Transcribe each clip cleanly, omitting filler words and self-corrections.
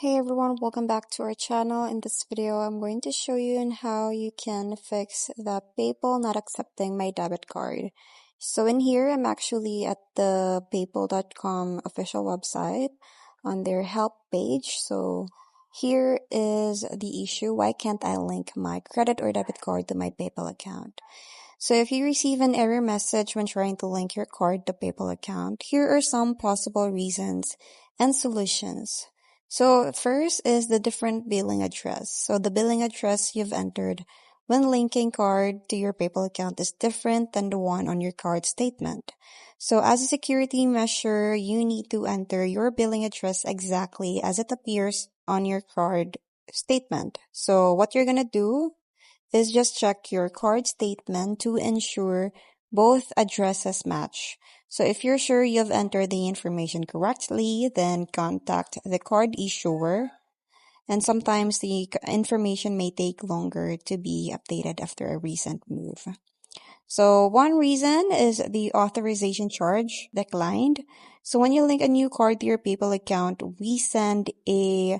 Hey everyone, welcome back to our channel. In this video, I'm going to show you on how you can fix the PayPal not accepting my debit card. So in here, I'm actually at the paypal.com official website on their help page. So here is the issue. Why can't I link my credit or debit card to my PayPal account? So if you receive an error message when trying to link your card to PayPal account, here are some possible reasons and solutions. So first is the different billing address. So the billing address you've entered when linking card to your PayPal account is different than the one on your card statement. So as a security measure, you need to enter your billing address exactly as it appears on your card statement. So what you're gonna do is just check your card statement to ensure both addresses match. So if you're sure you've entered the information correctly, then contact the card issuer. And sometimes the information may take longer to be updated after a recent move. So one reason is the authorization charge declined. So when you link a new card to your PayPal account, we send a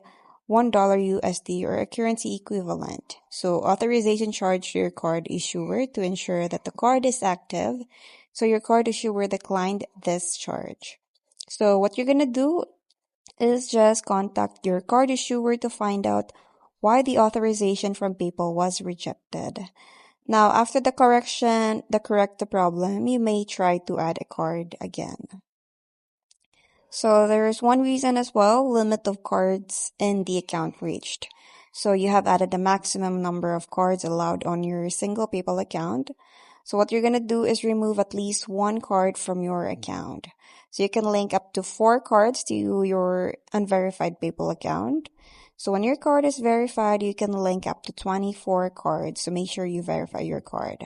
$1 USD or a currency equivalent. So authorization charge to your card issuer to ensure that the card is active. So your card issuer declined this charge. So what you're gonna do is just contact your card issuer to find out why the authorization from PayPal was rejected. Now, after the correct the problem, you may try to add a card again. So there is one reason as well, limit of cards in the account reached. So you have added the maximum number of cards allowed on your single PayPal account. So what you're going to do is remove at least one card from your account. So you can link up to 4 cards to your unverified PayPal account. So when your card is verified, you can link up to 24 cards. So make sure you verify your card.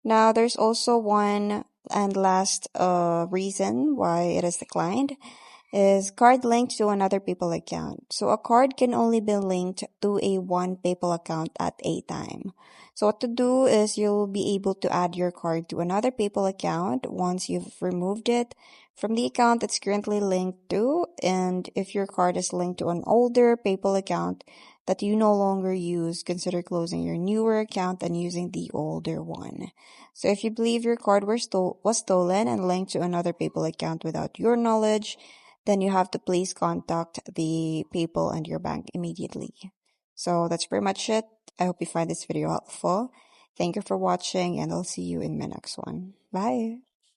Now, there's also one and last reason why it is declined is card linked to another PayPal account. So a card can only be linked to a one PayPal account at a time. So what to do is you'll be able to add your card to another PayPal account once you've removed it from the account that's currently linked to. And if your card is linked to an older PayPal account that you no longer use, consider closing your newer account and using the older one. So if you believe your card was stolen and linked to another PayPal account without your knowledge, then you have to please contact the PayPal and your bank immediately. So that's pretty much it. I hope you find this video helpful. Thank you for watching, and I'll see you in my next one. Bye!